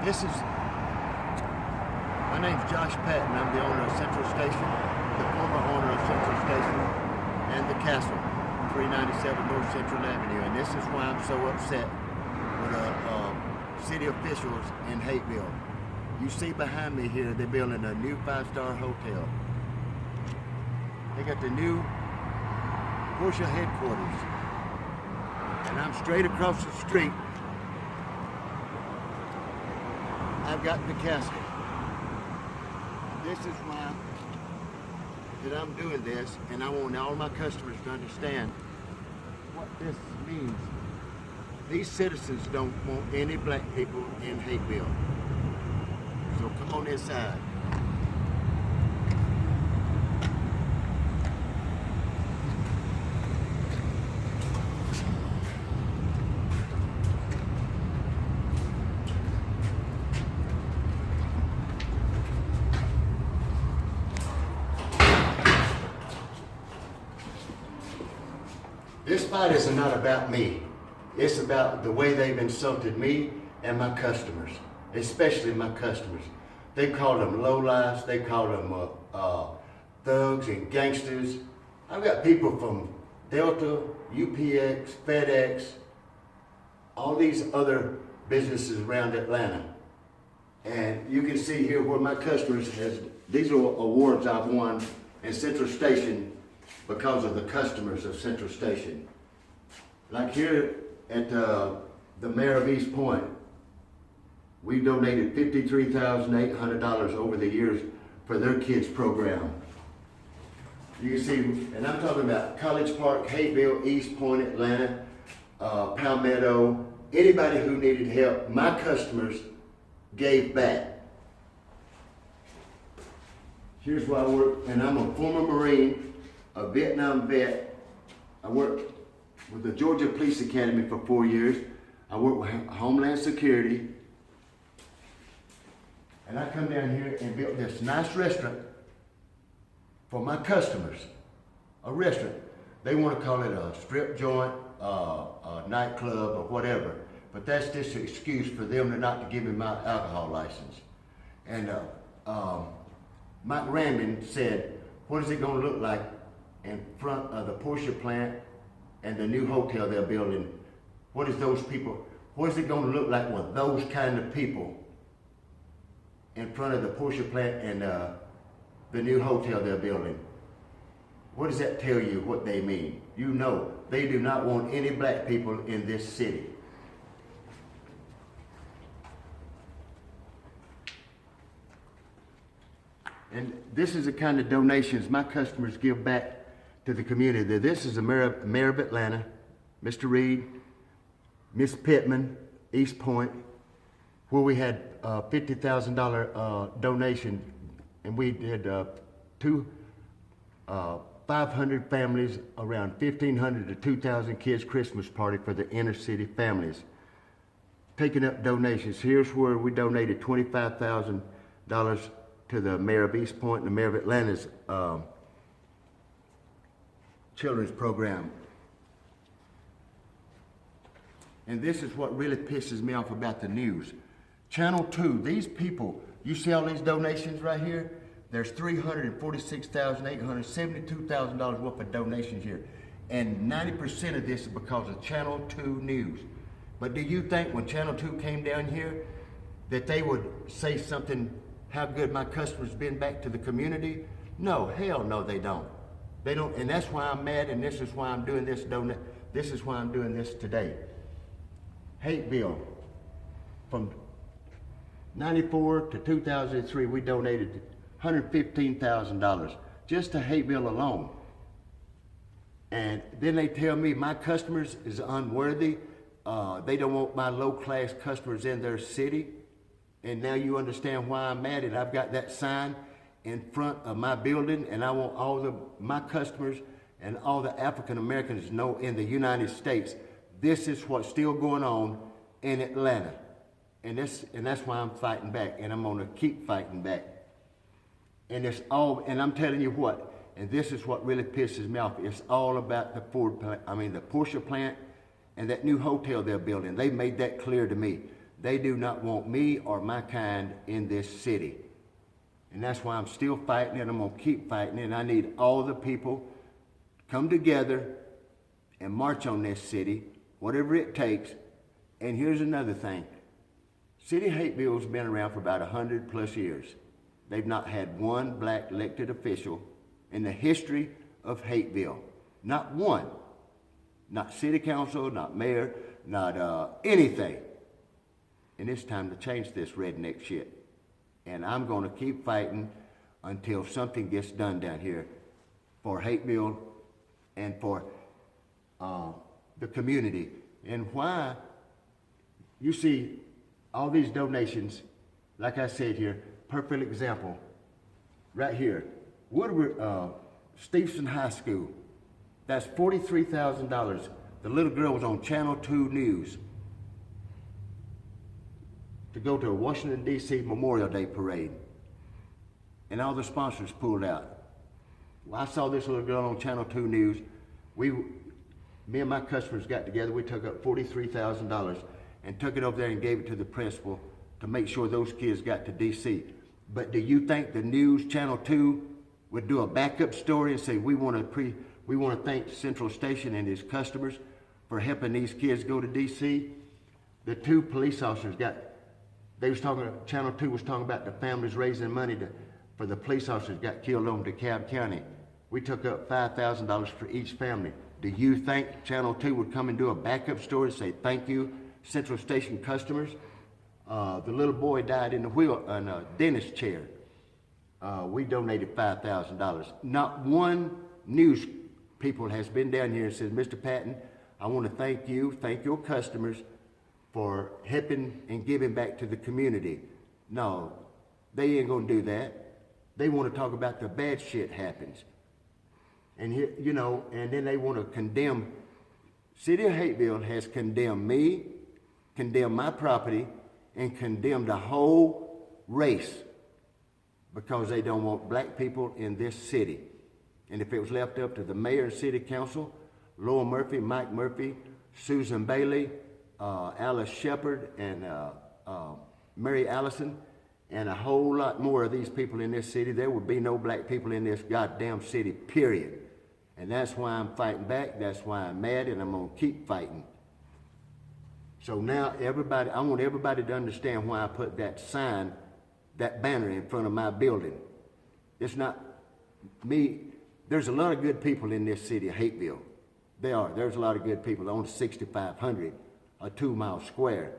This is, my name's Josh Patton. I'm the owner of Central Station, the former owner of Central Station, and the Castle, 397 North Central Avenue. And this is why I'm so upset with city officials in Hapeville. You see behind me here, they're building a new 5-star hotel. They got the new Porsche headquarters. And I'm straight across the street. I've got the Castle. This is why that I'm doing this, and I want all my customers to understand what this means. These citizens don't want any black people in Hapeville. So come on inside. This fight is not about me. It's about the way they've insulted me and my customers, especially my customers. They call them lowlifes, they call them thugs and gangsters. I've got people from Delta, UPX, FedEx, all these other businesses around Atlanta. And you can see here where my customers these are awards I've won in Central Station because of the customers of Central Station. Like here at the Mayor of East Point, we donated $53,800 over the years for their kids program. You can see, and I'm talking about College Park, Hapeville, East Point, Atlanta, Palmetto, anybody who needed help, my customers gave back. Here's where I work, and I'm a former Marine, a Vietnam vet. I worked with the Georgia Police Academy for 4 years. I worked with Homeland Security. And I come down here and built this nice restaurant for my customers. A restaurant. They want to call it a strip joint, a nightclub, or whatever. But that's just an excuse for them to not to give me my alcohol license. And Mike Rambin said, what is it going to look like in front of the Porsche plant and the new hotel they're building? What is those people, what is it going to look like with those kind of people in front of the Porsche plant and the new hotel they're building? What does that tell you what they mean? You know, they do not want any black people in this city. And this is the kind of donations my customers give back to the community. This is the Mayor of Atlanta, Mr. Reed, Miss Pittman, East Point, where we had a $50,000 donation, and we did 500 families, around 1,500 to 2,000 kids Christmas party for the inner city families. Taking up donations, here's where we donated $25,000 to the Mayor of East Point and the Mayor of Atlanta's children's program. And this is what really pisses me off about the news. Channel 2, these people, you see all these donations right here? There's $346,872,000 worth of donations here. And 90% of this is because of Channel 2 News. But do you think when Channel 2 came down here that they would say something, how good my customers been back to the community? No, hell no, they don't. They don't, and that's why I'm mad, and this is why I'm doing this this is why I'm doing this today. Hapeville, from 94 to 2003, we donated $115,000 just to Hapeville alone. And then they tell me my customers is unworthy. They don't want my low-class customers in their city. And now you understand why I'm mad, and I've got that sign in front of my building, and I want all my customers and all the African Americans to know in the United States, this is what's still going on in Atlanta. And that's why I'm fighting back, and I'm gonna keep fighting back. And and I'm telling you what, and this is what really pisses me off, it's all about the the Porsche plant and that new hotel they're building. They made that clear to me. They do not want me or my kind in this city. And that's why I'm still fighting, and I'm gonna keep fighting, and I need all the people to come together and march on this city, whatever it takes. And here's another thing. City of Hapeville's been around for about 100+ years. They've not had one black elected official in the history of Hapeville. Not one. Not city council, not mayor, not anything. And it's time to change this redneck shit. And I'm gonna keep fighting until something gets done down here for Hapeville and for the community. And why, you see all these donations, like I said here, perfect example, right here. Woodward, Stevenson High School, that's $43,000. The little girl was on Channel 2 News to go to a Washington, D.C. Memorial Day parade. And all the sponsors pulled out. Well, I saw this little girl on Channel 2 News. Me and my customers got together, we took up $43,000 and took it over there and gave it to the principal to make sure those kids got to D.C. But do you think the news, Channel 2, would do a backup story and say, we want to thank Central Station and his customers for helping these kids go to D.C.? The two police officers Channel 2 was talking about the families raising money for the police officers got killed on DeKalb County. We took up $5,000 for each family. Do you think Channel 2 would come and do a backup story and say, thank you, Central Station customers? The little boy died in a dentist chair. We donated $5,000. Not one news people has been down here and said, Mr. Patton, I want to thank your customers for helping and giving back to the community. No, they ain't gonna do that. They want to talk about the bad shit happens. And here, and then they want to condemn. City of Hapeville has condemned me, condemned my property, and condemned the whole race because they don't want black people in this city. And if it was left up to the mayor and city council, Laura Murphy, Mike Murphy, Susan Bailey, Alice Shepard, and Mary Allison, and a whole lot more of these people in this city, there would be no black people in this goddamn city, period. And that's why I'm fighting back, that's why I'm mad, and I'm gonna keep fighting. So now I want everybody to understand why I put that sign, that banner in front of my building. It's not me. There's a lot of good people in this city of Hapeville. There's a lot of good people on 6,500, a 2-mile square.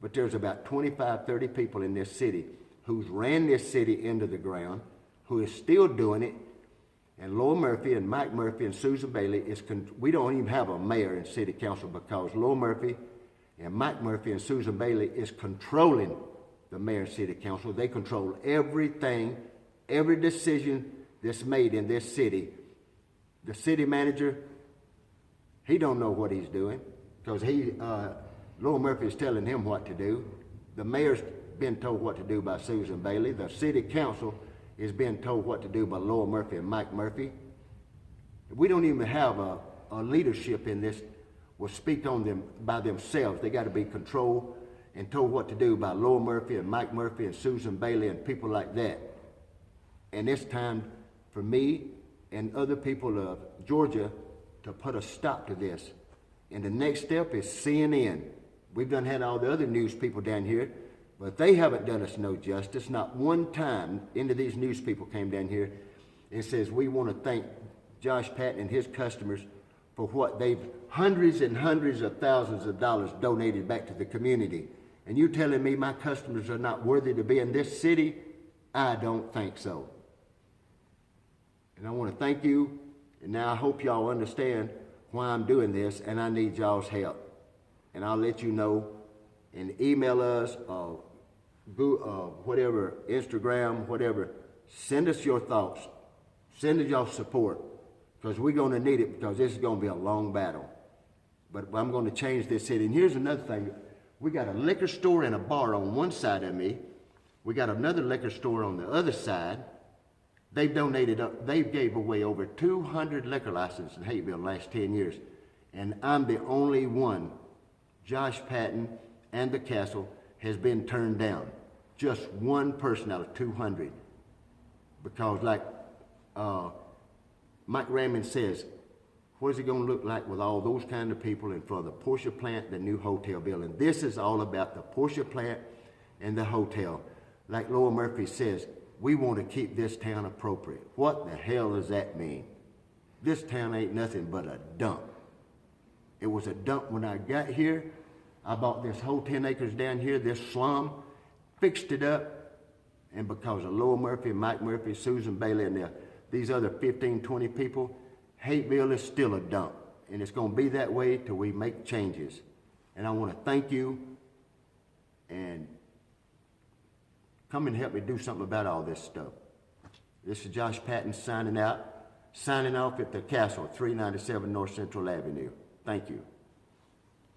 But there's about 25, 30 people in this city who's ran this city into the ground, who is still doing it. And Laura Murphy and Mike Murphy and Susan Bailey, we don't even have a mayor and city council because Laura Murphy and Mike Murphy and Susan Bailey is controlling the mayor and city council. They control everything, every decision that's made in this city. The city manager, he don't know what he's doing because Laura Murphy is telling him what to do. The mayor's been told what to do by Susan Bailey. The city council is being told what to do by Laura Murphy and Mike Murphy. We don't even have a leadership in this will speak on them by themselves. They got to be controlled and told what to do by Laura Murphy and Mike Murphy and Susan Bailey and people like that. And it's time for me and other people of Georgia to put a stop to this. And the next step is CNN. We've done had all the other news people down here, but they haven't done us no justice. Not one time any of these news people came down here and says, we want to thank Josh Patton and his customers for what they've hundreds and hundreds of thousands of dollars donated back to the community. And you telling me my customers are not worthy to be in this city? I don't think so. And I want to thank you. And now I hope y'all understand why I'm doing this, and I need y'all's help. And I'll let you know, and email us, whatever, Instagram, whatever. Send us your thoughts. Send us your support, because we're going to need it, because this is going to be a long battle. But I'm going to change this city. And here's another thing. We got a liquor store and a bar on one side of me. We got another liquor store on the other side. They gave away over 200 liquor licenses in Hapeville in the last 10 years. And I'm the only one, Josh Patton and the castle, has been turned down. Just one person out of 200. Because like Mike Raymond says, what is it going to look like with all those kind of people and for the Porsche plant, the new hotel building? This is all about the Porsche plant and the hotel. Like Laura Murphy says, we want to keep this town appropriate. What the hell does that mean? This town ain't nothing but a dump. It was a dump when I got here. I bought this whole 10 acres down here, this slum, fixed it up, and because of Laura Murphy, Mike Murphy, Susan Bailey, and these other 15, 20 people, Hapeville is still a dump, and it's going to be that way till we make changes. And I want to thank you, and come and help me do something about all this stuff. This is Josh Patton signing off at the Castle, 397 North Central Avenue. Thank you.